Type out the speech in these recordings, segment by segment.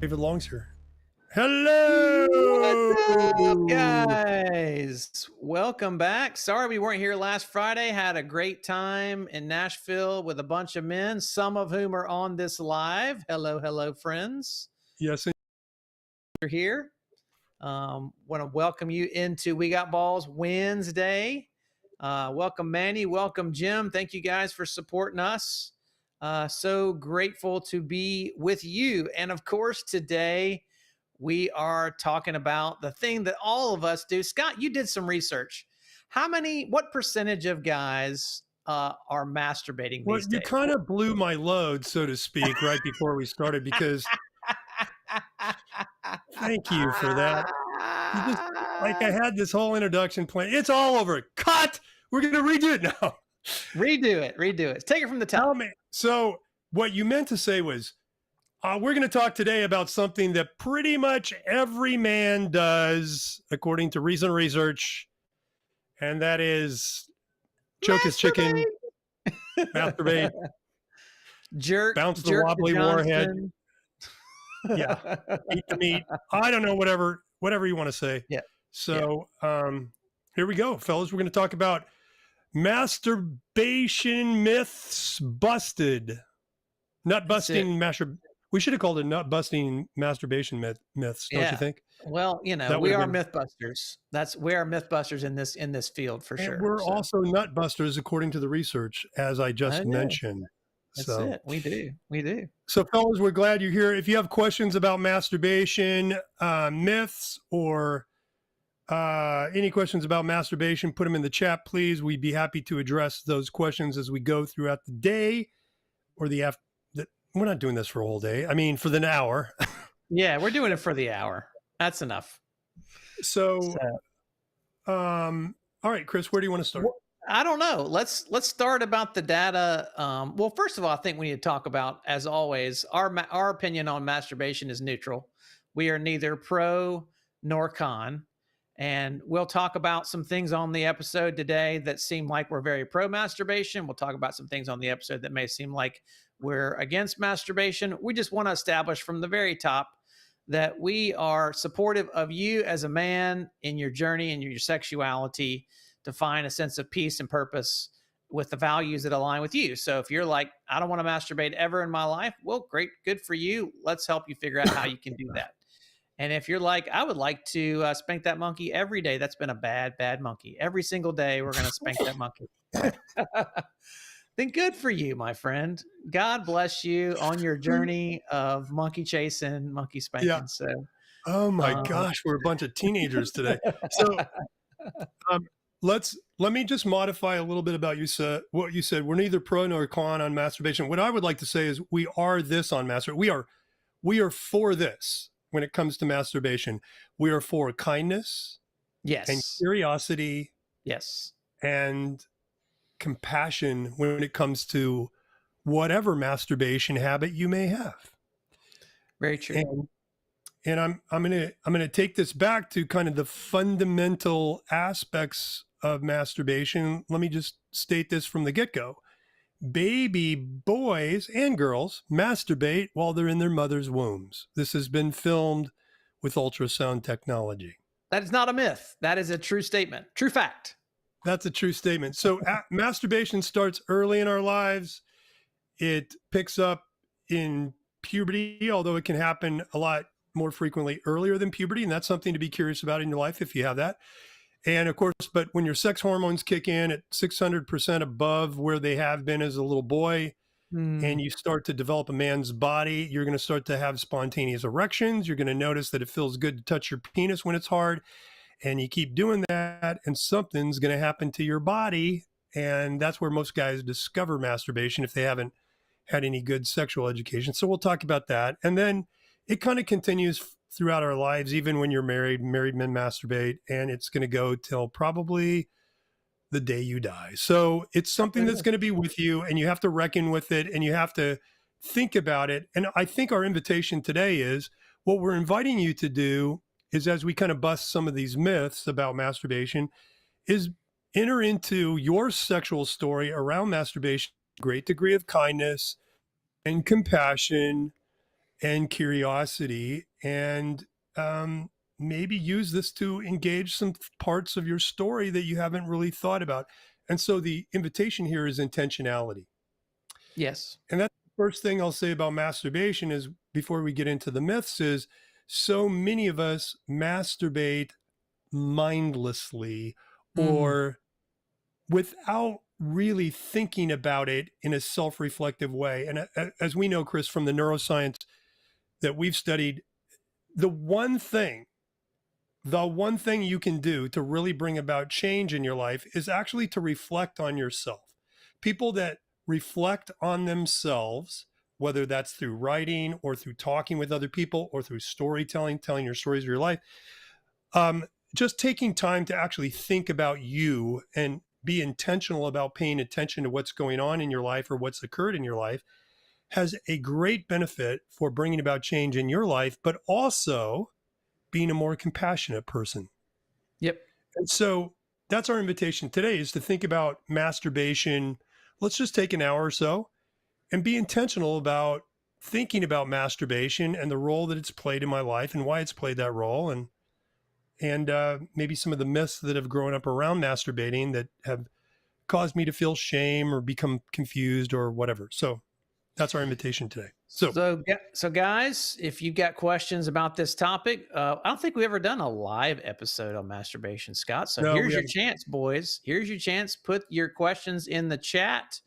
David Long's here. Hello! What's up, guys? Welcome back. Sorry we weren't here last Friday. Had a great time in Nashville with a bunch of men, some of whom are on this live. Hello, friends. Yes, You're here. Want to welcome you into We Got Balls Wednesday. Welcome, Manny. Welcome, Jim. Thank you guys for supporting us. So grateful to be with you. And of course, today we are talking about the thing that all of us do. Scott, you did some research. What percentage of guys are masturbating well, these you days? kind of blew my load, so to speak, right before we started, because thank you for that. You just, like, I had this whole introduction plan. It's all over. Cut! We're going to redo it now. Redo it. Take it from the top. So what you meant to say was, we're going to talk today about something that pretty much every man does, according to recent research, and that is choke his chicken, masturbate, bounce the wobbly warhead. Yeah, eat the meat. I don't know, whatever you want to say. Yeah. So here we go, fellas. We're going to talk about masturbation myths busted. Nut busting We should have called it nut busting masturbation myths, don't you think? Well, we are mythbusters. We are mythbusters in this field for sure. We're also nut busters according to the research, as I just mentioned. That's it. We do. So, fellas, we're glad you're here. If you have questions about masturbation myths or any questions about masturbation, put them in the chat, please. We'd be happy to address those questions as we go throughout the day or the after. We're not doing this for a whole day. I mean, for the hour. Yeah, we're doing it for the hour. That's enough. So all right, Chris, where do you want to start? Well, I don't know. Let's start about the data. Well, first of all, I think we need to talk about, as always, our opinion on masturbation is neutral. We are neither pro nor con. And we'll talk about some things on the episode today that seem like we're very pro masturbation. We'll talk about some things on the episode that may seem like we're against masturbation. We just want to establish from the very top that we are supportive of you as a man in your journey and your sexuality to find a sense of peace and purpose with the values that align with you. So if you're like, I don't want to masturbate ever in my life, well, great, good for you. Let's help you figure out how you can do that. And if you're like, I would like to spank that monkey every day, that's been a bad monkey. Every single day, we're going to spank that monkey. Then good for you, my friend. God bless you on your journey of monkey chasing, monkey spanking. Yeah. So, oh my gosh, we're a bunch of teenagers today. So let me just modify a little bit about what you said. We're neither pro nor con on masturbation. What I would like to say is we are this on masturbation. We are for this. When it comes to masturbation, we are for kindness, yes, and curiosity, yes, and compassion when it comes to whatever masturbation habit you may have. Very true. And I'm gonna take this back to kind of the fundamental aspects of masturbation. Let me just state this from the get-go. Baby boys and girls masturbate while they're in their mother's wombs. This has been filmed with ultrasound technology. That is not a myth. That is a true statement. True fact. That's a true statement. So masturbation starts early in our lives. It picks up in puberty, although it can happen a lot more frequently earlier than puberty. And that's something to be curious about in your life if you have that. And of course, but when your sex hormones kick in at 600% above where they have been as a little boy, and you start to develop a man's body, you're going to start to have spontaneous erections. You're going to notice that it feels good to touch your penis when it's hard. And you keep doing that, and something's going to happen to your body. And that's where most guys discover masturbation if they haven't had any good sexual education. So we'll talk about that. And then it kind of continues throughout our lives. Even when you're married men masturbate, and it's going to go till probably the day you die. So it's something that's going to be with you, and you have to reckon with it, and you have to think about it. And I think our invitation today is, what we're inviting you to do is, as we kind of bust some of these myths about masturbation, is enter into your sexual story around masturbation, great degree of kindness and compassion and curiosity, and maybe use this to engage some parts of your story that you haven't really thought about. And so the invitation here is intentionality. Yes. And that's the first thing I'll say about masturbation is, before we get into the myths, is so many of us masturbate mindlessly Mm, or without really thinking about it in a self-reflective way. And as we know, Chris, from the neuroscience that we've studied, the one thing the one thing you can do to really bring about change in your life is actually to reflect on yourself. People that reflect on themselves, whether that's through writing or through talking with other people or through storytelling, telling your stories of your life, um, just taking time to actually think about you and be intentional about paying attention to what's going on in your life or what's occurred in your life has a great benefit for bringing about change in your life, but also being a more compassionate person. yep. And so that's our invitation today, is to think about masturbation. Let's just take an hour or so and be intentional about thinking about masturbation and the role that it's played in my life and why it's played that role, and maybe some of the myths that have grown up around masturbating that have caused me to feel shame or become confused or whatever. So that's our invitation today. So So guys, if you've got questions about this topic, I don't think we've ever done a live episode on masturbation, Scott. So no, we here's your haven't. chance, boys. Here's your chance. Put your questions in the chat.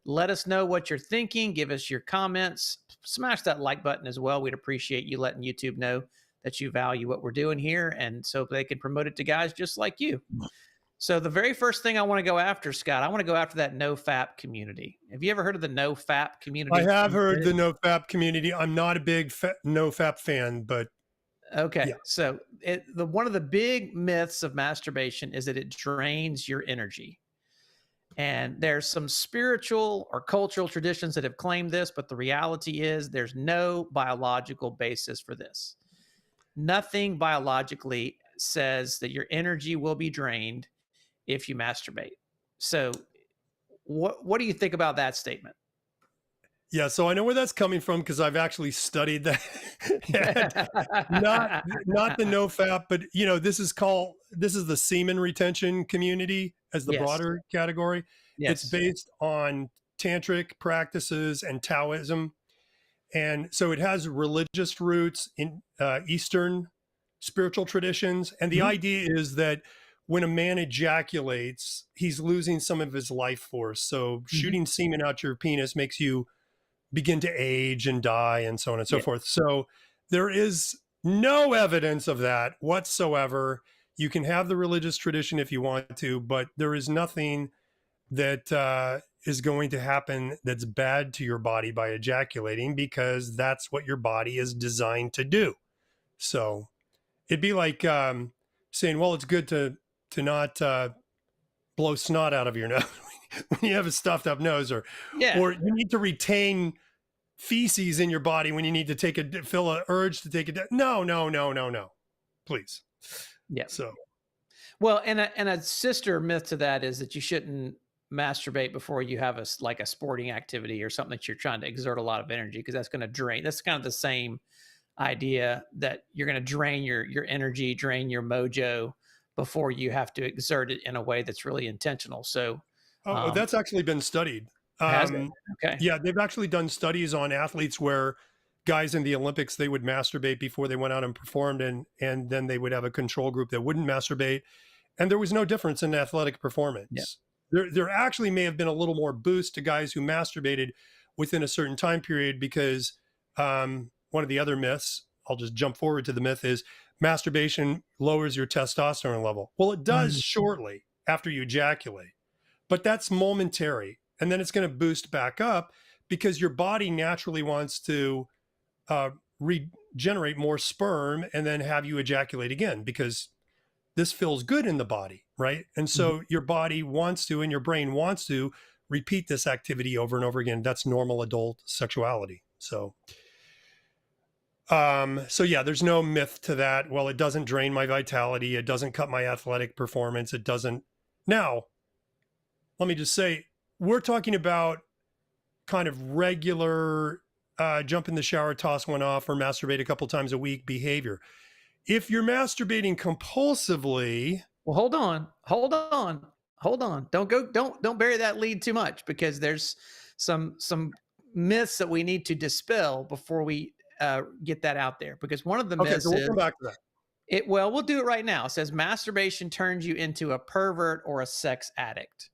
Let us know what you're thinking. Give us your comments. Smash that like button as well. We'd appreciate you letting YouTube know that you value what we're doing here, and so they can promote it to guys just like you. So the very first thing I want to go after, Scott, I want to go after that no fap community. Have you ever heard of the no fap I community? have heard the NoFap community. I'm not a big NoFap fan, but yeah. Okay, so one of the big myths of masturbation is that it drains your energy. And there's some spiritual or cultural traditions that have claimed this, but the reality is there's no biological basis for this. Nothing biologically says that your energy will be drained if you masturbate. So, what do you think about that statement? Yeah, so I know where that's coming from because I've actually studied that. And not the NoFap, but this is the semen retention community as the Yes. broader category. It's Yes. based on tantric practices and Taoism, and so it has religious roots in Eastern spiritual traditions. And the Mhm. idea is that when a man ejaculates, he's losing some of his life force. So Mhm. shooting semen out your penis makes you begin to age and die and so on and so Yeah. forth. So there is no evidence of that whatsoever. You can have the religious tradition if you want to, but there is nothing that is going to happen that's bad to your body by ejaculating, because that's what your body is designed to do. So it'd be like saying, well, it's good to not blow snot out of your nose when you have a stuffed up nose, Yeah. or you need to retain feces in your body when you need to feel an urge to take a no, no, no, no, no, please. Yeah. So Well, and a sister myth to that is that you shouldn't masturbate before you have like a sporting activity or something that you're trying to exert a lot of energy, because that's going to drain. That's kind of the same idea, that you're going to drain your energy, drain your mojo before you have to exert it in a way that's really intentional. So, um, that's actually been studied. has it? um Okay. yeah, they've actually done studies on athletes where guys in the Olympics, they would masturbate before they went out and performed, and then they would have a control group that wouldn't masturbate, and there was no difference in athletic Yeah. performance. There actually may have been a little more boost to guys who masturbated within a certain time period, because one of the other myths, I'll just jump forward to the myth, is masturbation lowers your testosterone level. Well, it does Mhm. shortly after you ejaculate, but that's momentary. And then it's going to boost back up because your body naturally wants to uh, regenerate more sperm and then have you ejaculate again, because this feels good in the body, right? And Mhm. so your body wants to, and your brain wants to repeat this activity over and over again. That's normal adult sexuality. So yeah, there's no myth to that. Well, it doesn't drain my vitality. It doesn't cut my athletic performance. It doesn't. Now, let me just say, we're talking about kind of regular jump in the shower, toss one off, or masturbate a couple times a week behavior. If you're masturbating compulsively, Well, hold on. Don't bury that lead too much, because there's some myths that we need to dispel before we get that out there. Because one of the okay, so myths we'll is come back to that. we'll do it right now. It says masturbation turns you into a pervert or a sex addict.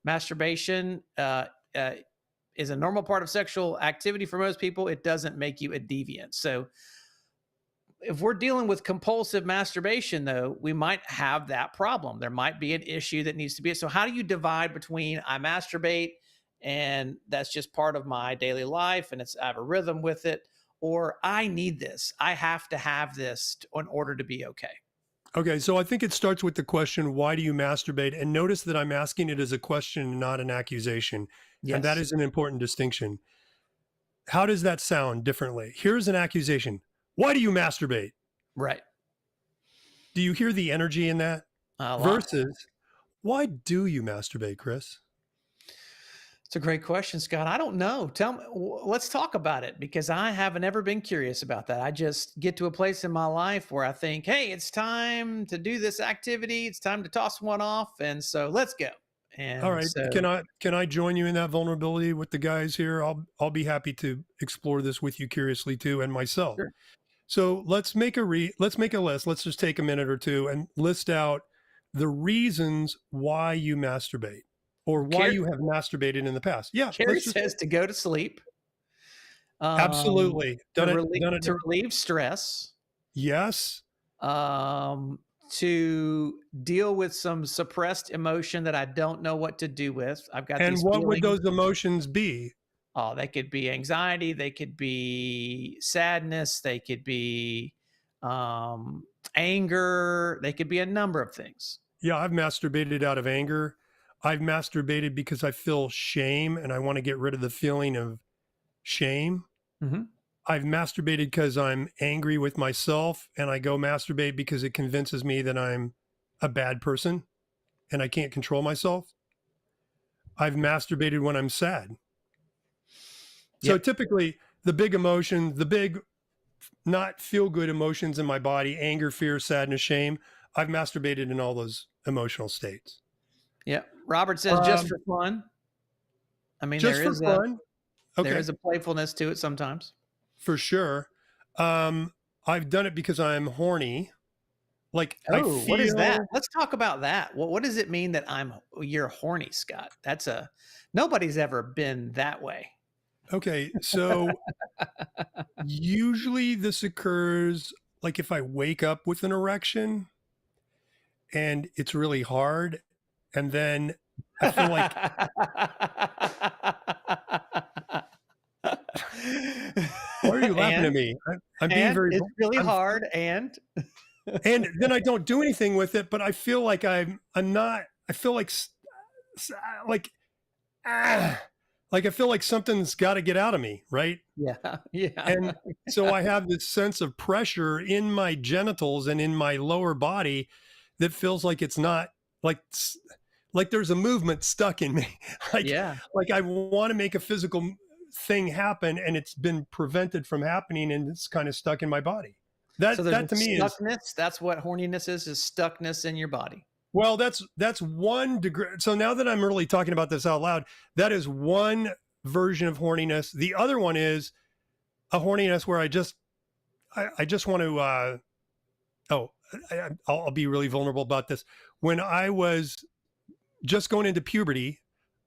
Masturbation uh, is a normal part of sexual activity for most people. It doesn't make you a deviant. So if we're dealing with compulsive masturbation, though, we might have that problem. There might be an issue that needs to be. So how do you divide between I masturbate and that's just part of my daily life and I have a rhythm with it, or I need this, I have to have this in order to be okay? Okay, so I think it starts with the question, why do you masturbate? And notice that I'm asking it as a question, not an accusation. And that Yes. is an important distinction. How does that sound differently? Here's an accusation. Why do you masturbate? Right. Do you hear the energy in that? A lot. Versus, why do you masturbate, Chris? It's a great question, Scott. I don't know. Tell me, let's talk about it, because I haven't ever been curious about that. I just get to a place in my life where I think, hey, it's time to do this activity. It's time to toss one off. And so let's go. All And right. so, Can I join you in that vulnerability with the guys here? I'll be happy to explore this with you curiously too, and myself. sure. So let's make a list. Let's just take a minute or two and list out the reasons why you masturbate or why Carrie, you have masturbated in the past. Yeah, Carrie let's just says to go to sleep, um, absolutely done it. to relieve stress, Yes. um, to deal with some suppressed emotion that I don't know what to do with. I've got And these what would feelings. those emotions be? Oh, they could be anxiety, they could be sadness, they could be um, anger, they could be a number of things. Yeah, I've masturbated out of anger. I've masturbated because I feel shame and I want to get rid of the feeling of shame. Mhm. I've masturbated because I'm angry with myself and I go masturbate because it convinces me that I'm a bad person and I can't control myself. I've masturbated when I'm sad. So Yep. typically the big emotion, the big not feel good emotions in my body, anger, fear, sadness, shame, I've masturbated in all those emotional states. Yep. Robert says just Um, for fun. I mean, just for fun. there Okay. is a playfulness to it sometimes. For sure. I've done it because I'm horny. Like I Oh, what is that? feel Let's talk about that. What does it mean that you're horny, Scott? Nobody's ever been that way. okay. So usually this occurs like if I wake up with an erection and it's really hard, and then I feel like, why are you laughing at and me? I'm being very, it's really I'm, hard, and and then I don't do anything with it, but I feel like I'm not, I feel like, like, ah, like I feel like something's got to get out of me, right? yeah, yeah, And so I have this sense of pressure in my genitals and in my lower body that feels like it's not like like there's a movement stuck in me. like yeah. like I want to make a physical thing happen and it's been prevented from happening and it's kind of stuck in my body. So there's a That to me is, stuckness. That's what horniness is stuckness in your body. well, that's one degree. So now that I'm really talking about this out loud, that is one version of horniness. The other one is a horniness where I just want to oh I'll be really vulnerable about this. When I was just going into puberty,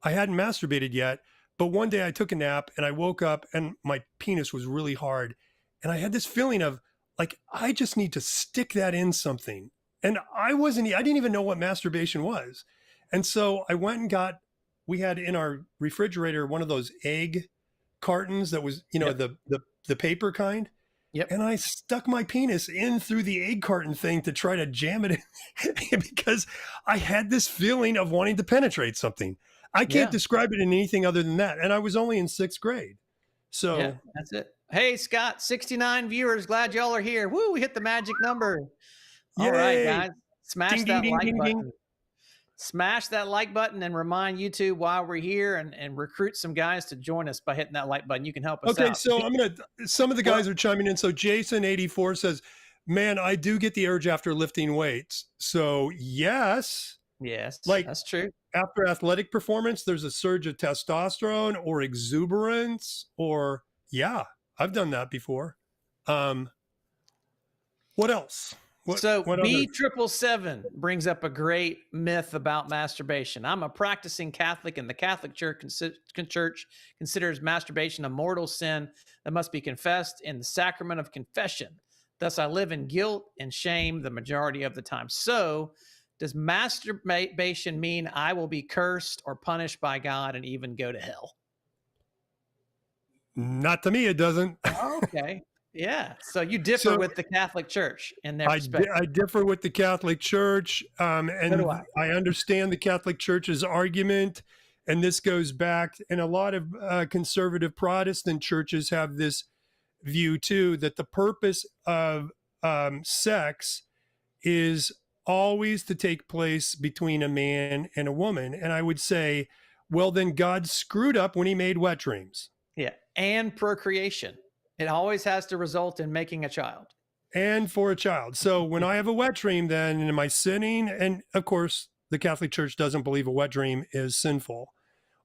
I hadn't masturbated yet, but one day I took a nap and I woke up and my penis was really hard, and I had this feeling of like I just need to stick that in something, and I didn't even know what masturbation was, and so I went and got, we had in our refrigerator one of those egg cartons that was, Yep. the paper kind, Yep. and I stuck my penis in through the egg carton thing to try to jam it in because I had this feeling of wanting to penetrate something. I can't Yeah. describe it in anything other than that. And I was only in sixth grade. Yeah. So, That's it. Hey, Scott, 69 viewers. Glad y'all are here. Woo, we hit the magic number. All right, yay. guys. Smash Ding, ding, that ding, like ding, ding. button. smash that like button and remind YouTube why we're here, and recruit some guys to join us by hitting that like button. You can help us Okay, out. so some of the Well, guys are chiming in. So Jason84 says, man, I do get the urge after lifting weights. So yes, yes, like that's true. after athletic performance, there's a surge of testosterone or exuberance, or yeah, I've done that before. What else? So What other? B777 brings up a great myth about masturbation. I'm a practicing Catholic, and the Catholic Church considers masturbation a mortal sin that must be confessed in the sacrament of confession. Thus, I live in guilt and shame the majority of the time. So, does masturbation mean I will be cursed or punished by God and even go to hell? Not to me, it doesn't. Okay. Yeah. So you differ So with the Catholic Church in their perspective. I differ with the Catholic Church, So do I. and I understand the Catholic Church's argument. And this goes back, and a lot of conservative Protestant churches have this view too, that the purpose of sex is always to take place between a man and a woman. And I would say, well, then God screwed up when he made wet dreams. Yeah. And procreation. It always has to result in making a child. And for a child. So when I have a wet dream, then am I sinning? And of course, the Catholic Church doesn't believe a wet dream is sinful.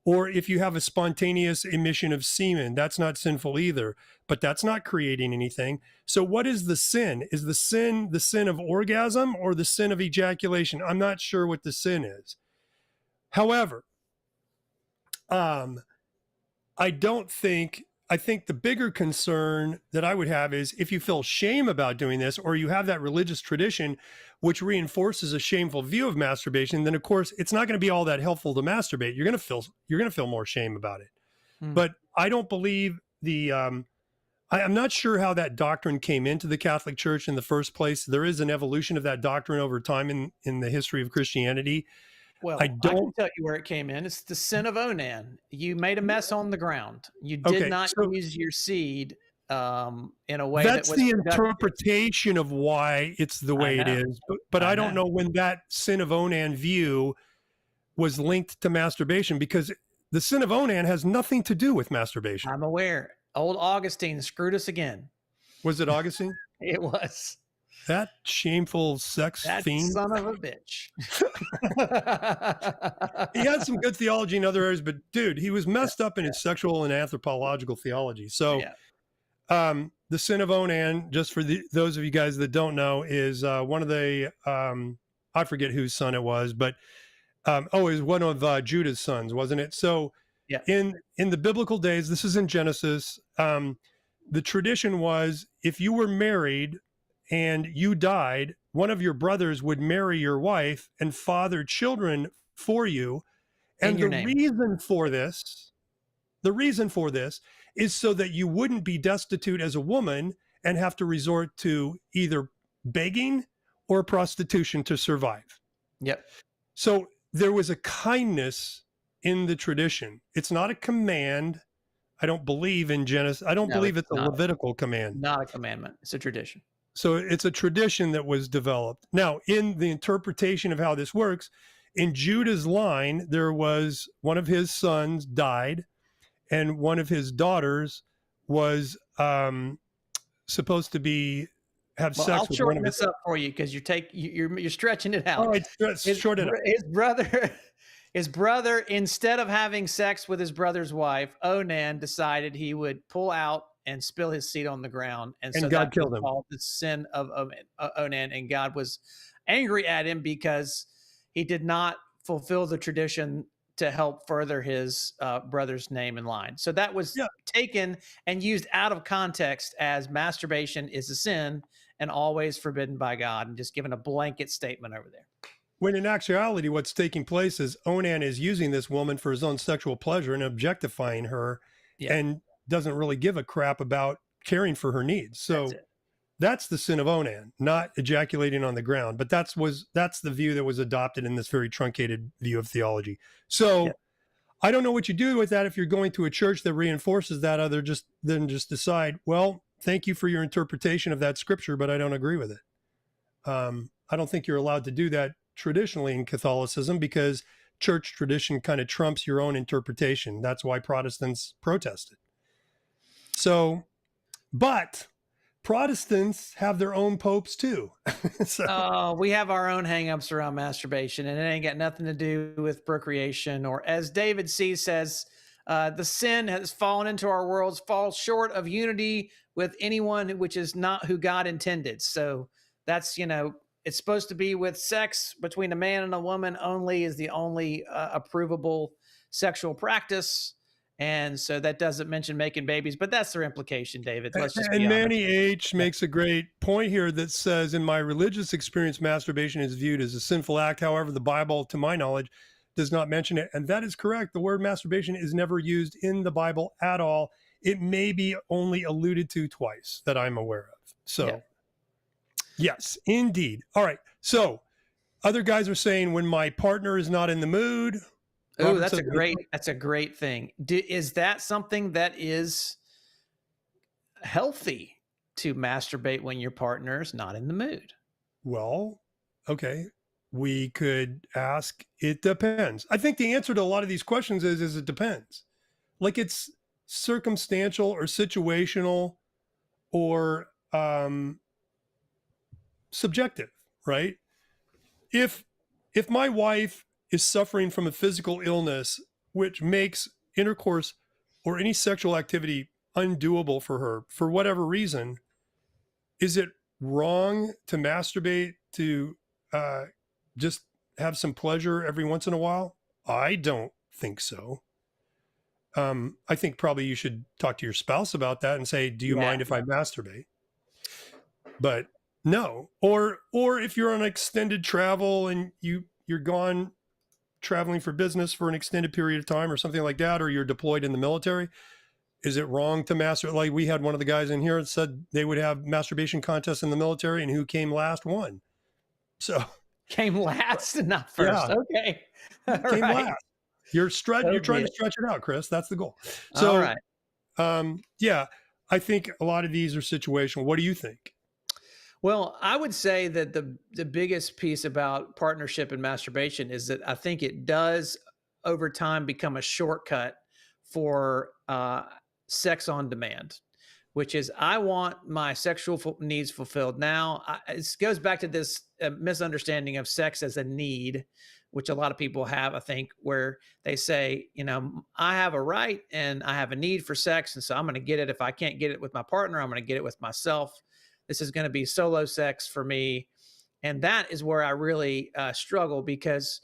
Or if you have a spontaneous emission of semen, that's not sinful either, but that's not creating anything. So what is the sin? Is the sin of orgasm or the sin of ejaculation? I'm not sure what the sin is. However, I think the bigger concern that I would have is if you feel shame about doing this, or you have that religious tradition which reinforces a shameful view of masturbation, then of course it's not going to be all that helpful to masturbate. You're going to feel more shame about it. But I don't believe I'm not sure how that doctrine came into the Catholic Church in the first place. There is an evolution of that doctrine over time in the history of Christianity. Well, I can tell you where it came in. It's the sin of Onan. You made a mess on the ground. You did not use your seed in a way that's that was the productive. interpretation of why it's the way it is. But I don't know when that sin of Onan view was linked to masturbation, because the sin of Onan has nothing to do with masturbation. I'm aware. Old Augustine screwed us again. Was it Augustine? It was. That shameful sex fiend. Son of a bitch. He had some good theology in other areas, but dude, he was messed up in his sexual and anthropological theology. So the sin of Onan, just for those of you guys that don't know, is one of the, I forget whose son it was, but it was one of Judah's sons, wasn't it? So in the biblical days, this is in Genesis, the tradition was if you were married and you died, one of your brothers would marry your wife and father children for you. And the reason for this is so that you wouldn't be destitute as a woman and have to resort to either begging or prostitution to survive. Yep. So there was a kindness in the tradition. It's not a command. I don't believe in Genesis. I don't believe it's a Levitical command. Not a commandment. It's a tradition. So it's a tradition that was developed. Now, in the interpretation of how this works, in Judah's line, there was one of his sons died, and one of his daughters was supposed to have sex with one of his. I'll shorten this up for you because you're stretching it out. All right, short it out. His brother, instead of having sex with his brother's wife, Onan decided he would pull out and spill his seed on the ground. And so God killed him. Called the sin of Onan. And God was angry at him because he did not fulfill the tradition to help further his brother's name and line. So that was taken and used out of context as masturbation is a sin and always forbidden by God, and just given a blanket statement over there. When in actuality, what's taking place is Onan is using this woman for his own sexual pleasure and objectifying her, and doesn't really give a crap about caring for her needs. So that's the sin of Onan, not ejaculating on the ground. But that's the view that was adopted in this very truncated view of theology. So I don't know what you do with that if you're going to a church that reinforces that, other than just decide, well, thank you for your interpretation of that scripture, but I don't agree with it. I don't think you're allowed to do that traditionally in Catholicism because church tradition kind of trumps your own interpretation. That's why Protestants protested. So, but Protestants have their own popes too. So, Oh, we have our own hangups around masturbation, and it ain't got nothing to do with procreation. Or, as David C says, the sin has fallen into our worlds, falls short of unity with anyone, which is not who God intended. So that's, it's supposed to be with sex between a man and a woman only is the only approvable sexual practice. And so that doesn't mention making babies, but that's their implication, David. Let's just be and honest. Manny H Yeah. makes a great point here that says, in my religious experience, masturbation is viewed as a sinful act. However, the Bible, to my knowledge, does not mention it. And that is correct. The word masturbation is never used in the Bible at all. It may be only alluded to twice that I'm aware of. So, Yeah. yes, indeed. All right. So, other guys are saying when my partner is not in the mood. Oh, Robert says, that's a great thing. Is that something that is healthy to masturbate when your partner's not in the mood? well, okay. We could ask, it depends. I think the answer to a lot of these questions is it depends. Like it's circumstantial or situational or subjective, right? If my wife is suffering from a physical illness which makes intercourse or any sexual activity undoable for her for whatever reason, is it wrong to masturbate to just have some pleasure every once in a while? I don't think so. I think probably you should talk to your spouse about that and say, do you Yeah. mind if I masturbate? But no. Or if you're on extended travel and you're gone traveling for business for an extended period of time or something like that, or you're deployed in the military, is it wrong to masturbate? Like we had one of the guys in here that said they would have masturbation contests in the military and who came last won. So Came last and not first. yeah, Okay. All came right. last. You're So you're trying be to it. stretch it out, Chris. That's the goal. All So right. yeah, I think a lot of these are situational. What do you think? Well, I would say that the biggest piece about partnership and masturbation is that I think it does over time become a shortcut for sex on demand, which is I want my sexual needs fulfilled now. It goes back to this misunderstanding of sex as a need, which a lot of people have, I think, where they say, I have a right and I have a need for sex. And so I'm going to get it. If I can't get it with my partner, I'm going to get it with myself. This is going to be solo sex for me. And that is where I really struggle because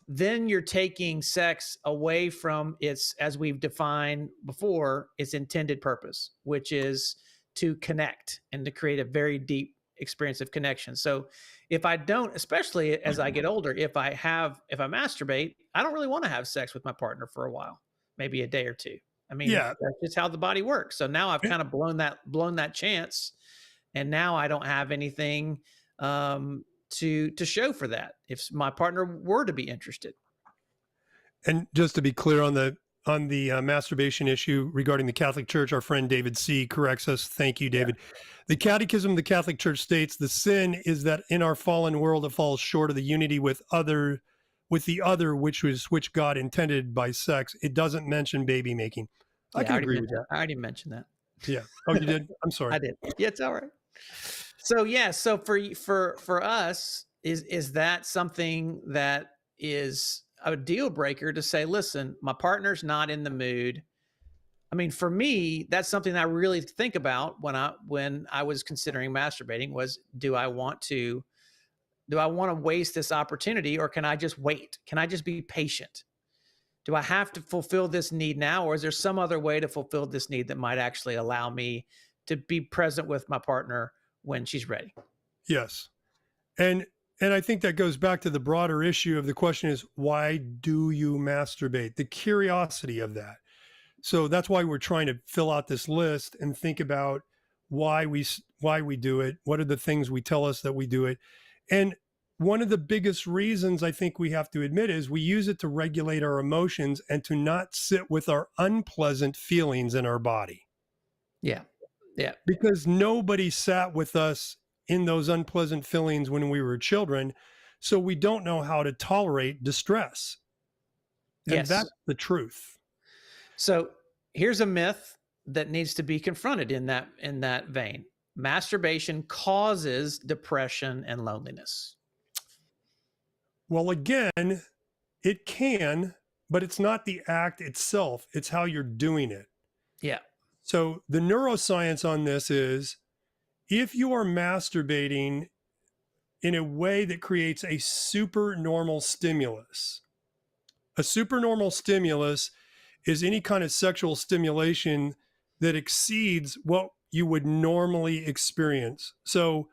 then you're taking sex away from its, as we've defined before, its intended purpose, which is to connect and to create a very deep experience of connection. So if I don't, especially as I get older, if I masturbate, I don't really want to have sex with my partner for a while, maybe a day or two. I mean, Yeah. that's just how the body works. So now I've kind of blown that chance. And now I don't have anything to show for that if my partner were to be interested. And just to be clear on the masturbation issue regarding the Catholic Church, our friend David C corrects us. Thank you, David. Yeah. The Catechism of the Catholic Church states the sin is that in our fallen world it falls short of the unity with the other which God intended by sex. It doesn't mention baby making. I can agree with that. I already mentioned that. Yeah. Oh, you did? I'm sorry. I did. Yeah, it's all right. So yeah, so for us, is that something that is a deal breaker to say, listen, my partner's not in the mood? I mean, for me, that's something I really think about when I was considering masturbating was, do I want to waste this opportunity or can I just wait? Can I just be patient? Do I have to fulfill this need now, or is there some other way to fulfill this need that might actually allow me to be present with my partner when she's ready? Yes. And I think that goes back to the broader issue of the question is, why do you masturbate? The curiosity of that. So that's why we're trying to fill out this list and think about why we do it. What are the things we tell us that we do it? And one of the biggest reasons I think we have to admit is we use it to regulate our emotions and to not sit with our unpleasant feelings in our body. Yeah. Yeah. Because nobody sat with us in those unpleasant feelings when we were children. So we don't know how to tolerate distress. And Yes. that's the truth. So here's a myth that needs to be confronted in that vein. Masturbation causes depression and loneliness. Well, again, it can, but it's not the act itself, it's how you're doing it. Yeah. So the neuroscience on this is if you are masturbating in a way that creates a supernormal stimulus, a supernormal stimulus is any kind of sexual stimulation that exceeds what you would normally experience. So,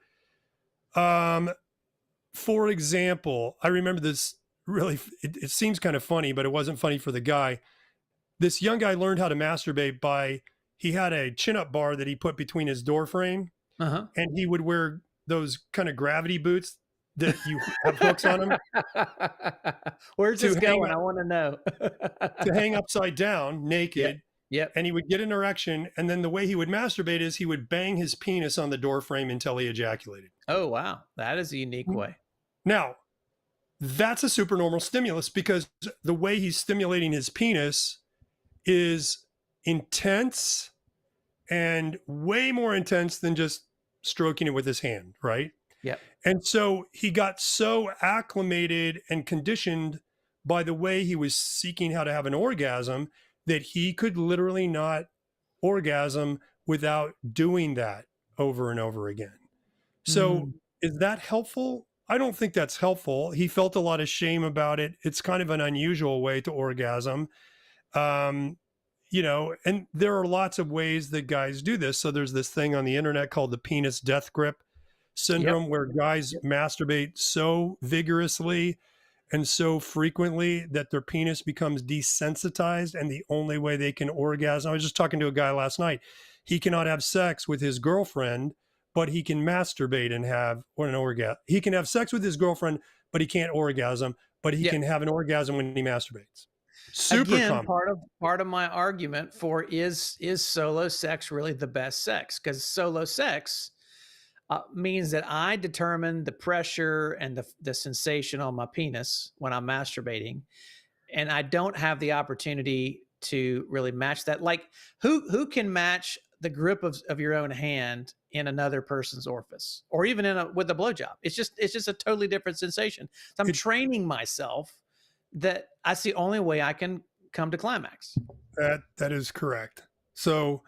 for example, I remember this really, it seems kind of funny, but it wasn't funny for the guy. This young guy learned how to masturbate by, he had a chin up bar that he put between his door frame, Uh-huh. and he would wear those kind of gravity boots that you have hooks on them Where's to this hang going? I want to know. to hang upside down Yep. naked, Yep. and he would get an erection, and then the way he would masturbate is he would bang his penis on the door frame until he ejaculated. Oh, wow. That is a unique way. Now, that's a supernormal stimulus because the way he's stimulating his penis is intense and way more intense than just stroking it with his hand, right? Yep. And so he got so acclimated and conditioned by the way he was seeking how to have an orgasm that he could literally not orgasm without doing that over and over again. So Mm. is that helpful? I don't think that's helpful. He felt a lot of shame about it. It's kind of an unusual way to orgasm. Um, and there are lots of ways that guys do this. So there's this thing on the internet called the penis death grip Yep. syndrome, where guys Yep. masturbate so vigorously and so frequently that their penis becomes desensitized, and the only way they can orgasm. I was just talking to a guy last night. He cannot have sex with his girlfriend, but he can masturbate and have an orgasm. He can have sex with his girlfriend, but he can't orgasm, but he Yep. can have an orgasm when he masturbates. Super Again, common. part of my argument for is solo sex really the best sex? Because solo sex means that I determine the pressure and the sensation on my penis when I'm masturbating, and I don't have the opportunity to really match that. Like, who can match the grip of your own hand in another person's orifice, or even with a blowjob? It's just a totally different sensation. So I'm It, training myself that that's the only way I can come to climax. that is correct. So,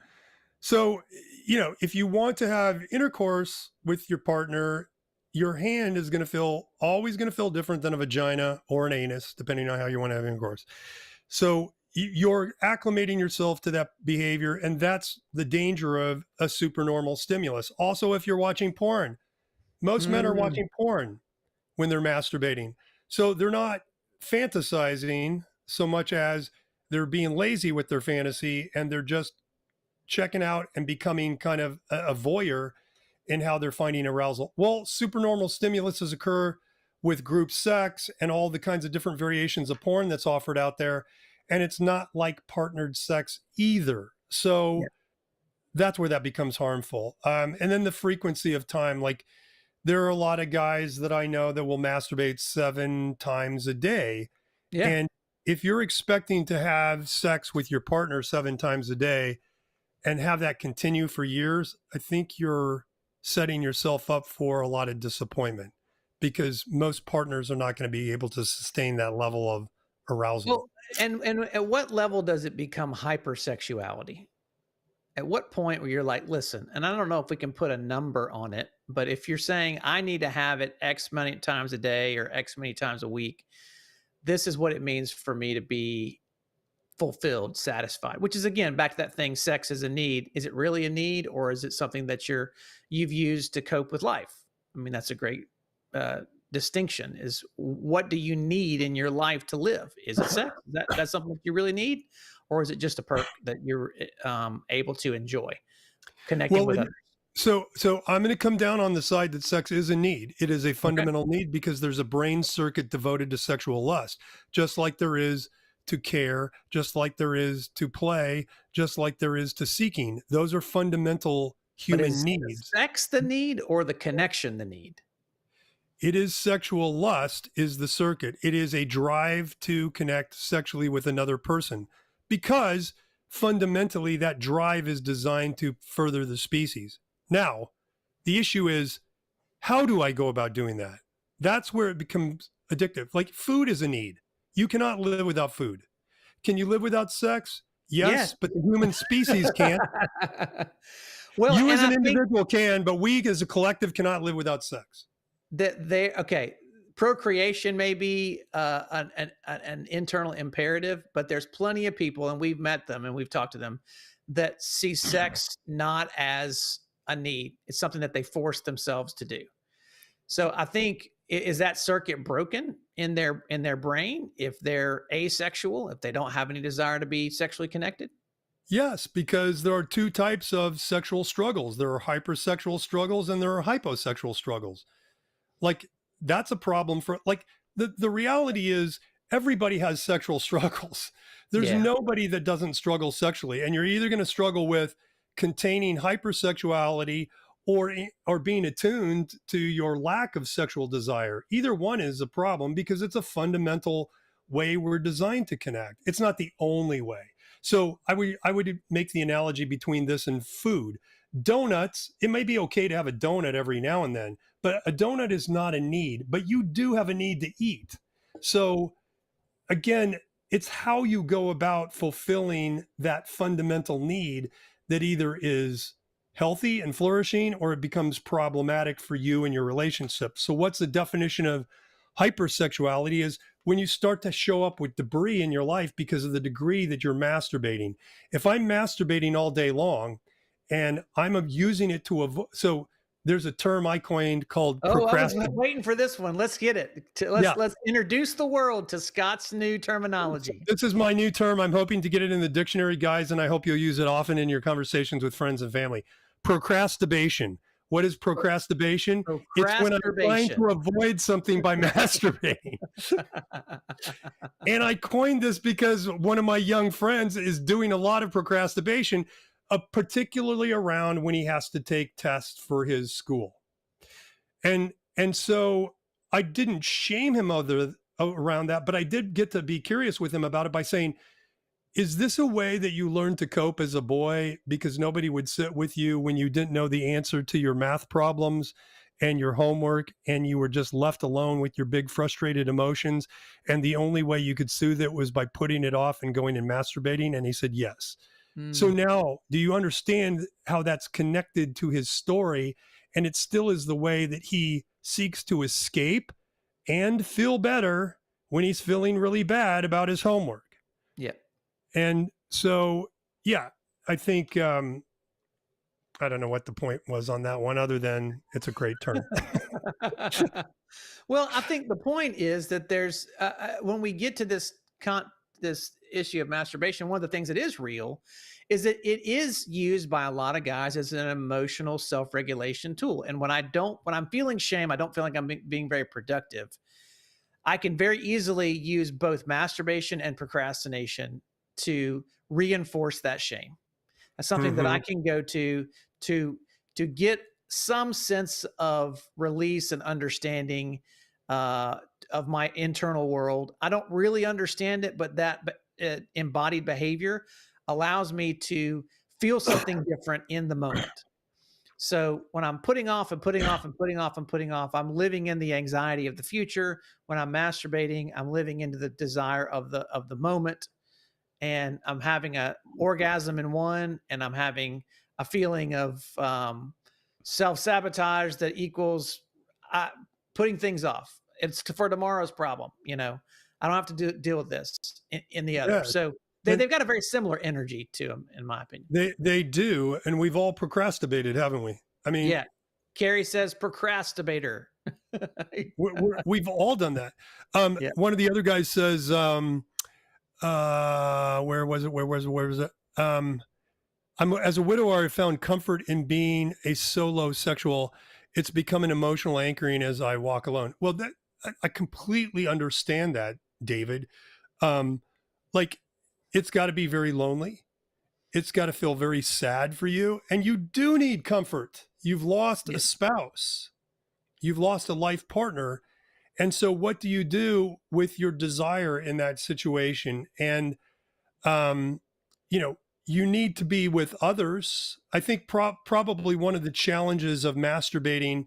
if you want to have intercourse with your partner, your hand is always going to feel different than a vagina or an anus, depending on how you want to have intercourse. So you're acclimating yourself to that behavior, and that's the danger of a supernormal stimulus. Also, if you're watching porn, most men are Mm, watching porn when they're masturbating. So they're not fantasizing so much as they're being lazy with their fantasy, and they're just checking out and becoming kind of a voyeur in how they're finding arousal. Well, supernormal stimuluses occur with group sex and all the kinds of different variations of porn that's offered out there. And it's not like partnered sex either. yeah, So that's where that becomes harmful. And then the frequency of time, like there are a lot of guys that I know that will masturbate 7 times a day. yeah. And if you're expecting to have sex with your partner 7 times a day, and have that continue for years, I think you're setting yourself up for a lot of disappointment because most partners are not going to be able to sustain that level of arousal. Well, and at what level does it become hypersexuality? At what point where you're like, listen, and I don't know if we can put a number on it, but if you're saying I need to have it X many times a day or X many times a week, this is what it means for me to be fulfilled, satisfied, which is again back to that thing, sex is a need. Is it really a need, or is it something that you've used to cope with life? I mean, that's a great distinction. Is what do you need in your life to live? Is it sex? That's something that you really need, or is it just a perk that you're able to enjoy connecting Well, with others? so I'm going to come down on the side that sex is a need. It is a Okay. fundamental need because there's a brain circuit devoted to sexual lust, just like there is to care, just like there is to play, just like there is to seeking. Those are fundamental But human is the needs. sex the need or the connection the need? It is sexual lust is the circuit. It is a drive to connect sexually with another person because fundamentally that drive is designed to further the species. Now, the issue is, how do I go about doing that? That's where it becomes addictive. Like food is a need. You cannot live without food. Can you live without sex? Yes. Yes, but the human species can't. Well, You and as I an think individual can, but we as a collective cannot live without sex. that they okay. Procreation may be an internal imperative, but there's plenty of people, and we've met them and we've talked to them that see sex not as a need. It's something that they force themselves to do. So I think is that circuit broken in their brain if they're asexual, if they don't have any desire to be sexually connected? Yes, because there are two types of sexual struggles. There are hypersexual struggles and there are hyposexual struggles. Like that's a problem for like the reality is everybody has sexual struggles. There's Yeah. nobody that doesn't struggle sexually, and you're either going to struggle with containing hypersexuality or being attuned to your lack of sexual desire. Either one is a problem because it's a fundamental way we're designed to connect. It's not the only way. So I would make the analogy between this and food. Donuts, it may be okay to have a donut every now and then, but a donut is not a need, but you do have a need to eat. So again, it's how you go about fulfilling that fundamental need that either is healthy and flourishing or it becomes problematic for you and your relationship. So what's the definition of hypersexuality is when you start to show up with debris in your life because of the degree that you're masturbating. If I'm masturbating all day long and I'm using it to avoid, so there's a term I coined called Oh, I was procrastination. waiting for this one. Let's get it. Yeah, Let's introduce the world to Scott's new terminology. this is my new term. I'm hoping to get it in the dictionary, guys, and I hope you'll use it often in your conversations with friends and family. Procrastination. What is procrastination? It's when I'm trying Procrastination. to avoid something by masturbating. And I coined this because one of my young friends is doing a lot of procrastination, particularly around when he has to take tests for his school. And so I didn't shame him around that, but I did get to be curious with him about it by saying, is this a way that you learned to cope as a boy because nobody would sit with you when you didn't know the answer to your math problems and your homework and you were just left alone with your big frustrated emotions and the only way you could soothe it was by putting it off and going and masturbating? And he said yes. So Mm, now, do you understand how that's connected to his story? And it still is the way that he seeks to escape and feel better when he's feeling really bad about his homework. yeah. And so, yeah, I think, I don't know what the point was on that one, other than it's a great term. Well, I think the point is that there's when we get to this issue of masturbation, one of the things that is real is that it is used by a lot of guys as an emotional self-regulation tool. And when I'm feeling shame, I don't feel like I'm being very productive. I can very easily use both masturbation and procrastination to reinforce that shame. That's something that I Hmm. can go to to get some sense of release and understanding of my internal world. I don't really understand it, but embodied behavior allows me to feel something different in the moment. So when I'm putting off and putting off and putting off and putting off, I'm living in the anxiety of the future. When I'm masturbating, I'm living into the desire of the moment, and I'm having a orgasm in one, and I'm having a feeling of self sabotage that equals uh, putting things off. It's for tomorrow's problem. I don't have to deal with this in the other. Yeah. So And they've got a very similar energy to them, in my opinion. they do. And we've all procrastinated, haven't we? I mean, Yeah. Carrie says procrastinator. we've all done that. Yeah. One of the other guys says, where was it? Where was it? I'm as a widower, I found comfort in being a solo sexual. It's become an emotional anchoring as I walk alone. Well, I completely understand that, David. Um, like it's got to be very lonely. It's got to feel very sad for you, and you do need comfort. You've lost Yeah. a spouse. You've lost a life partner. And so what do you do with your desire in that situation? And, um, you know, you need to be with others. I think probably one of the challenges of masturbating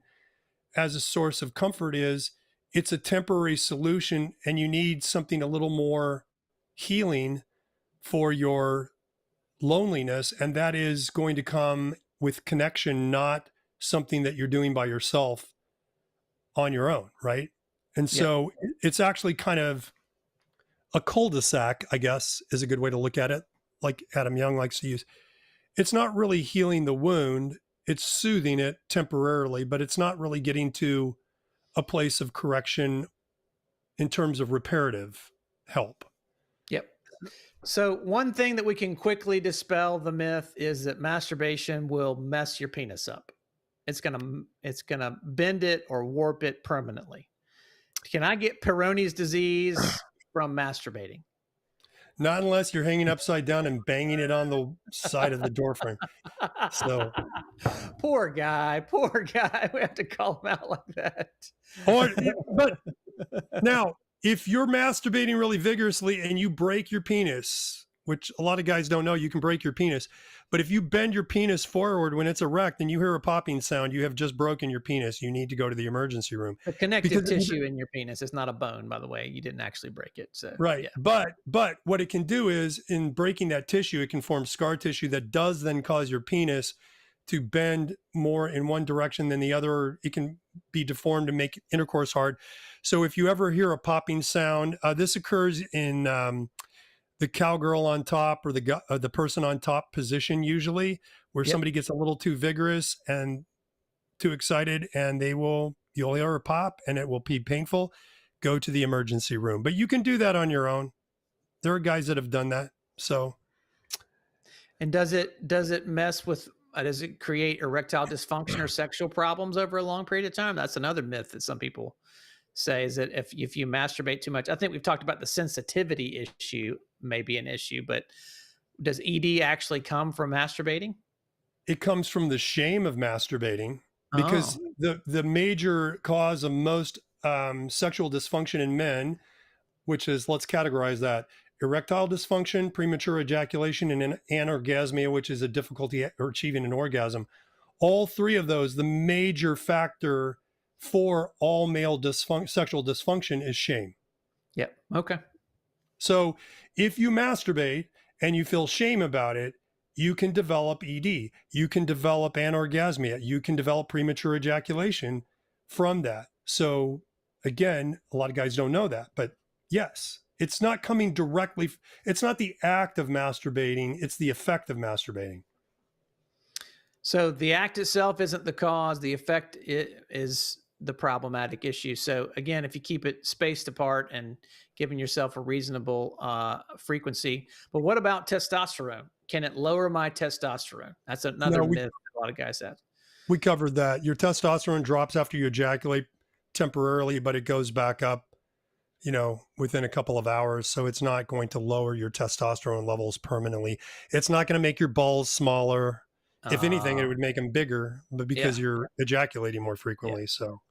as a source of comfort is it's a temporary solution and you need something a little more healing for your loneliness. And that is going to come with connection, not something that you're doing by yourself on your own. Right. And Yep. so it's actually kind of a cul-de-sac, I guess, is a good way to look at it. Like Adam Young likes to use. It's not really healing the wound. It's soothing it temporarily, but it's not really getting to a place of correction in terms of reparative help. Yep. So one thing that we can quickly dispel the myth is that masturbation will mess your penis up. It's gonna bend it or warp it permanently. Can I get Peyronie's disease from masturbating? Not unless you're hanging upside down and banging it on the side of the door frame. So, Poor guy, poor guy. We have to call him out like that. but now, if you're masturbating really vigorously and you break your penis, which a lot of guys don't know, you can break your penis. But if you bend your penis forward when it's erect and you hear a popping sound, you have just broken your penis. You need to go to the emergency room. The connective Because tissue in your penis is not a bone, by the way. You didn't actually break it. So right. yeah. But what it can do is in breaking that tissue, it can form scar tissue that does then cause your penis to bend more in one direction than the other. It can be deformed and make intercourse hard. So if you ever hear a popping sound, this occurs in the cowgirl on top or the person on top position, usually where Yep. somebody gets a little too vigorous and too excited, and you'll hear a pop and it will be painful. Go to the emergency room. But you can do that on your own. There are guys that have done that. So, And does it mess with does it create erectile dysfunction or sexual problems over a long period of time? That's another myth that some people say, is that if you masturbate too much. I think we've talked about the sensitivity issue may be an issue, but does ED actually come from masturbating? it comes from the shame of masturbating because Oh, the major cause of most sexual dysfunction in men, which is, let's categorize that: erectile dysfunction, premature ejaculation, and anorgasmia, which is a difficulty achieving an orgasm. All three of those, the major factor for all male sexual dysfunction is shame. yep. Okay. So if you masturbate and you feel shame about it, you can develop ED, you can develop anorgasmia, you can develop premature ejaculation from that. So again, a lot of guys don't know that, but yes, it's not coming directly. It's not the act of masturbating, it's the effect of masturbating. So the act itself isn't the cause. The effect is the problematic issue. So again, if you keep it spaced apart and giving yourself a reasonable frequency, but what about testosterone? Can it lower my testosterone? That's another No, myth that a lot of guys have. we covered that. Your testosterone drops after you ejaculate temporarily, but it goes back up, within a couple of hours. So it's not going to lower your testosterone levels permanently. It's not going to make your balls smaller. If anything, it Uh, would make them bigger, but because yeah. you're ejaculating more Yeah. frequently. So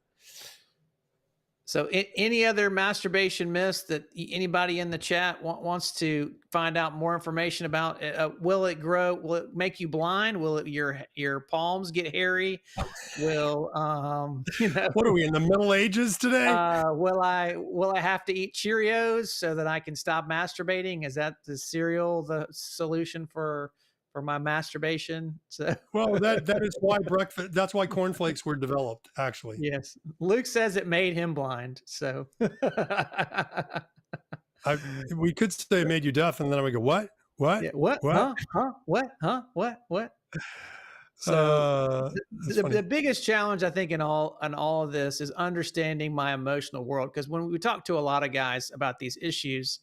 So, any other masturbation myths that anybody in the chat wants to find out more information about? Will it grow? Will it make you blind? Will your palms get hairy? Will what are we in the Middle Ages today? will I have to eat Cheerios so that I can stop masturbating? Is that the solution for my masturbation? So Well, that is why breakfast. That's why cornflakes were developed, actually. yes, Luke says it made him blind. So We could say it made you deaf, and then I would go, what, what, yeah, what? what? Huh? Huh? What? Huh? What? So That's the funny. biggest challenge I think in all of this is understanding my emotional world, because when we talk to a lot of guys about these issues,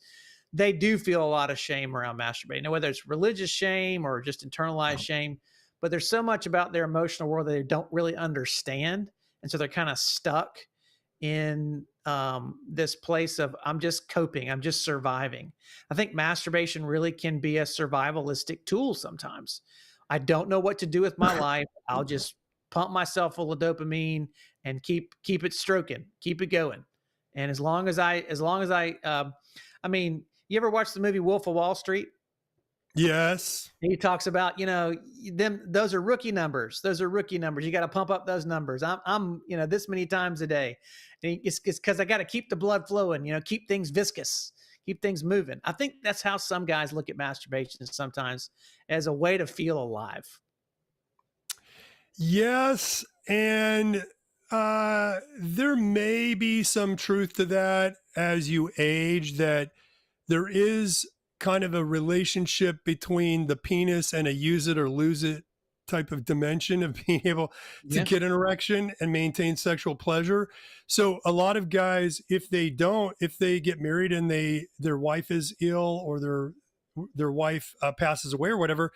they do feel a lot of shame around masturbating. Now, whether it's religious shame or just internalized shame, but there's so much about their emotional world that they don't really understand, and so they're kind of stuck in this place of I'm just coping, I'm just surviving. I think masturbation really can be a survivalistic tool sometimes. I don't know what to do with my life. I'll just pump myself full of dopamine and keep it stroking, keep it going. And I mean, you ever watch the movie Wolf of Wall Street? Yes. He talks about, them, those are rookie numbers. Those are rookie numbers. You got to pump up those numbers. I'm this many times a day. And it's because I got to keep the blood flowing, keep things viscous, keep things moving. I think that's how some guys look at masturbation sometimes, as a way to feel alive. Yes. And there may be some truth to that as you age, that there is kind of a relationship between the penis and a use it or lose it type of dimension of being able to Yeah. get an erection and maintain sexual pleasure. So a lot of guys, if they get married and their wife is ill, or their wife passes away or whatever,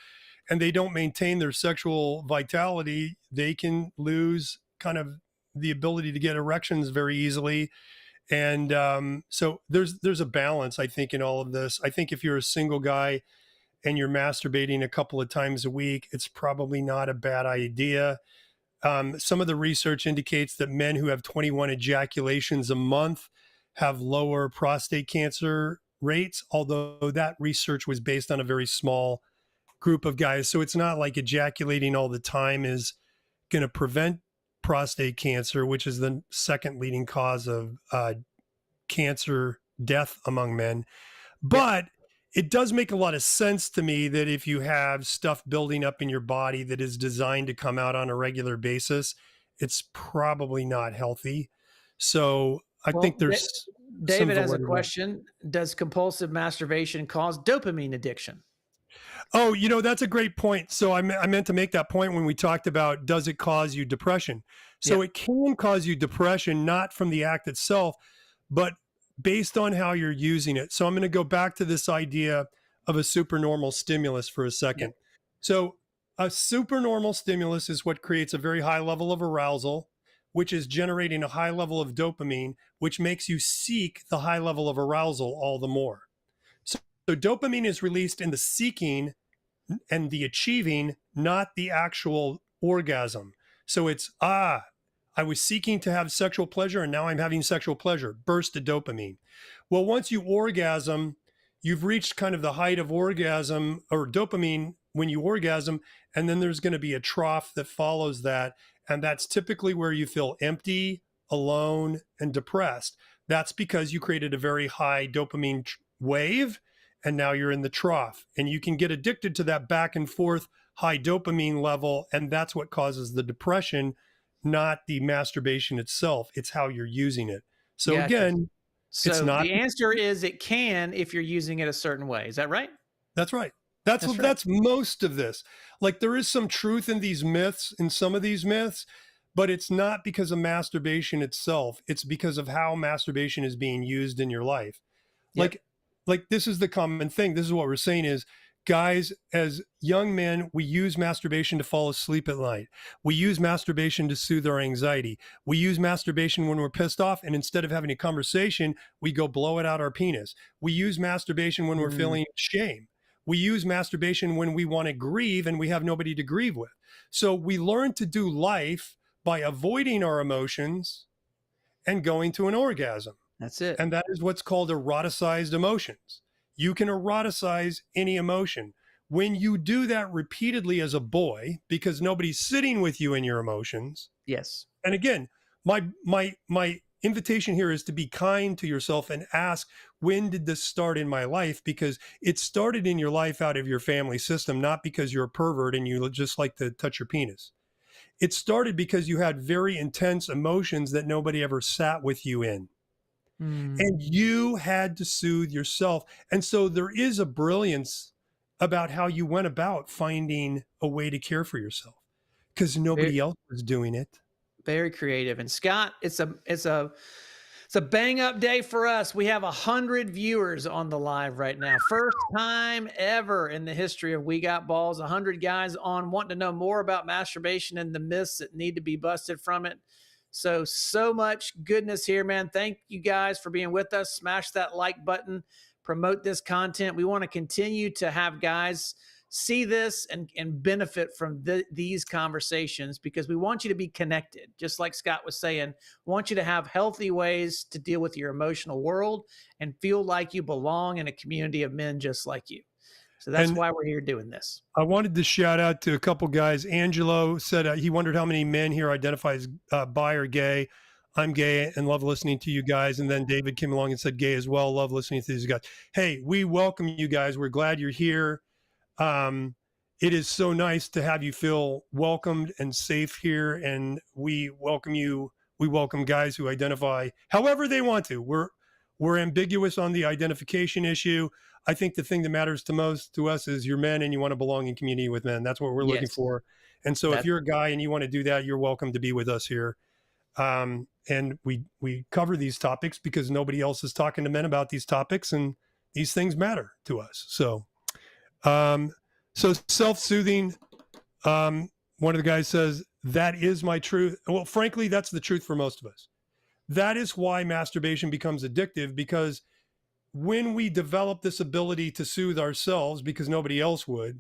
and they don't maintain their sexual vitality, they can lose kind of the ability to get erections very easily. And so there's a balance, I think, in all of this. I think if you're a single guy and you're masturbating a couple of times a week, it's probably not a bad idea. Some of the research indicates that men who have 21 ejaculations a month have lower prostate cancer rates, although that research was based on a very small group of guys. So it's not like ejaculating all the time is going to prevent prostate cancer, which is the second leading cause of cancer death among men. Yeah. But it does make a lot of sense to me that if you have stuff building up in your body that is designed to come out on a regular basis, it's probably not healthy. So I think Well, there's some David has a validity. question. Does compulsive masturbation cause dopamine addiction? Oh, that's a great point. So I meant to make that point when we talked about, does it cause you depression? So Yep. it can cause you depression, not from the act itself, but based on how you're using it. So I'm going to go back to this idea of a supernormal stimulus for a Yep. second. So a supernormal stimulus is what creates a very high level of arousal, which is generating a high level of dopamine, which makes you seek the high level of arousal all the more. So dopamine is released in the seeking and the achieving, not the actual orgasm. So it's, I was seeking to have sexual pleasure and now I'm having sexual pleasure, burst of dopamine. Well, once you orgasm, you've reached kind of the height of orgasm or dopamine when you orgasm, and then there's going to be a trough that follows that. And that's typically where you feel empty, alone, and depressed. That's because you created a very high dopamine wave, and now you're in the trough. And you can get addicted to that back and forth high dopamine level, and that's what causes the depression, not the masturbation itself. It's how you're using it. So Gotcha. again, it's So not. the answer is it can, if you're using it a certain way. Is that right? That's right. That's That's what right. that's most of this. Like there is some truth in these myths, in some of these myths, but it's not because of masturbation itself. It's because of how masturbation is being used in your life. Yep. Like this is the common thing. This is what we're saying is, guys, as young men, we use masturbation to fall asleep at night. We use masturbation to soothe our anxiety. We use masturbation when we're pissed off, and instead of having a conversation, we go blow it out our penis. We use masturbation when we're Mm, feeling shame. We use masturbation when we want to grieve and we have nobody to grieve with. So we learn to do life by avoiding our emotions and going to an orgasm. that's it. And that is what's called eroticized emotions. You can eroticize any emotion. When you do that repeatedly as a boy, because nobody's sitting with you in your emotions. Yes. And again, my invitation here is to be kind to yourself and ask, when did this start in my life? Because it started in your life out of your family system, not because you're a pervert and you just like to touch your penis. It started because you had very intense emotions that nobody ever sat with you in, Mm, and you had to soothe yourself. And so there is a brilliance about how you went about finding a way to care for yourself because very, nobody else was doing it. very creative. And Scott, it's a bang up day for us. We have 100 viewers on the live right now. First time ever in the history of We Got Balls. 100 guys on wanting to know more about masturbation and the myths that need to be busted from it. So much goodness here, man. Thank you guys for being with us. Smash that like button, promote this content. We want to continue to have guys see this and benefit from these conversations, because we want you to be connected. Just like Scott was saying, we want you to have healthy ways to deal with your emotional world and feel like you belong in a community of men just like you. So that's And why we're here doing this. I wanted to shout out to a couple guys. Angelo said he wondered how many men here identify as bi or gay. I'm gay and love listening to you guys. And then David came along and said gay as well. Love listening to these guys. Hey, we welcome you guys. We're glad you're here. It is so nice to have you feel welcomed and safe here. And we welcome you. We welcome guys who identify however they want to. We're ambiguous on the identification issue. I think the thing that matters to most to us is you're men and you want to belong in community with men. That's what we're looking Yes. for. And so if you're a guy and you want to do that, you're welcome to be with us here. And we cover these topics because nobody else is talking to men about these topics, and these things matter to us. So self-soothing. One of the guys says, that is my truth. Well, frankly, that's the truth for most of us. That is why masturbation becomes addictive, because when we develop this ability to soothe ourselves, because nobody else would,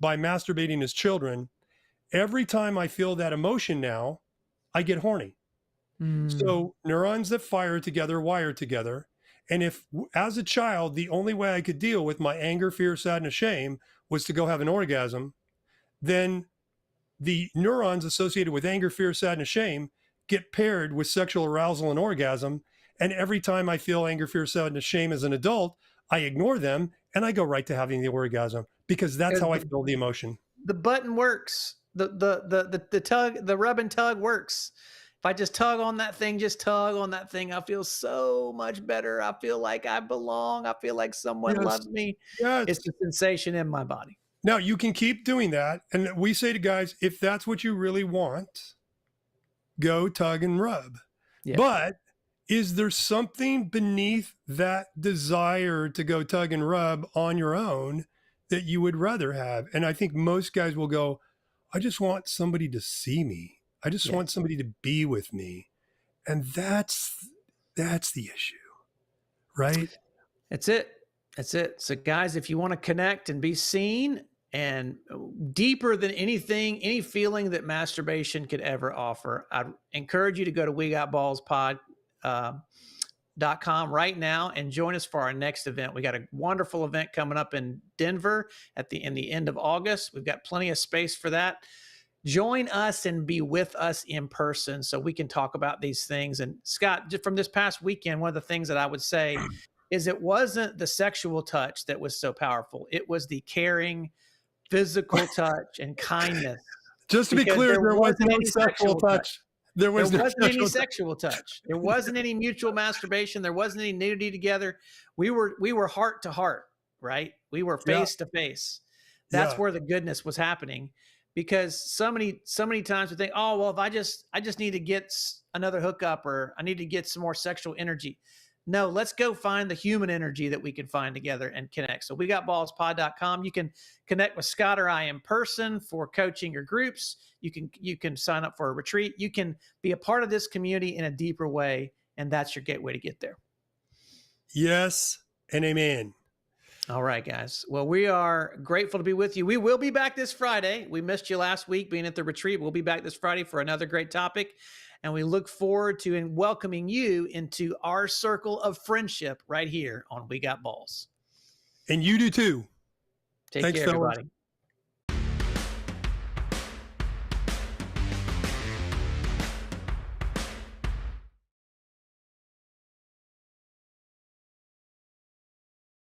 by masturbating as children, every time I feel that emotion now, I get horny. So neurons that fire together wire together. And if, as a child, the only way I could deal with my anger, fear, sadness, shame was to go have an orgasm, then the neurons associated with anger, fear, sadness, shame get paired with sexual arousal and orgasm. And every time I feel anger, fear, sadness, shame as an adult, I ignore them and I go right to having the orgasm, because that's how I feel the emotion. The button works. The tug, the rub and tug works. If I just tug on that thing, I feel so much better. I feel like I belong. I feel like someone loves me. Yes. It's the sensation in my body. Now you can keep doing that. And we say to guys, if that's what you really want, go tug and rub. Yeah. But is there something beneath that desire to go tug and rub on your own that you would rather have? And I think most guys will go, I just want somebody to see me. I just want somebody to be with me. And that's the issue, right? That's it. So guys, if you want to connect and be seen, and deeper than anything, any feeling that masturbation could ever offer, I'd encourage you to go to WeGotBallsPod.com right now and join us for our next event. We got a wonderful event coming up in Denver in the end of August. We've got plenty of space for that. Join us and be with us in person so we can talk about these things. And Scott, just from this past weekend, one of the things that I would say is it wasn't the sexual touch that was so powerful. It was the caring, physical touch and kindness. Just to be clear, there wasn't any sexual touch. There wasn't any sexual touch. There wasn't any mutual masturbation. There wasn't any nudity together. We were heart to heart, right? We were face to face. That's where the goodness was happening. Because so many times we think, oh, well, if I just need to get another hookup, or I need to get some more sexual energy. No, let's go find the human energy that we can find together and connect. So WeGotBallsPod.com. You can connect with Scott or I in person for coaching or groups. You can sign up for a retreat. You can be a part of this community in a deeper way, and that's your gateway to get there. Yes and amen. All right, guys. Well, we are grateful to be with you. We will be back this Friday. We missed you last week being at the retreat. We'll be back this Friday for another great topic. And we look forward to welcoming you into our circle of friendship right here on We Got Balls. And you do too. Thanks, care, everybody.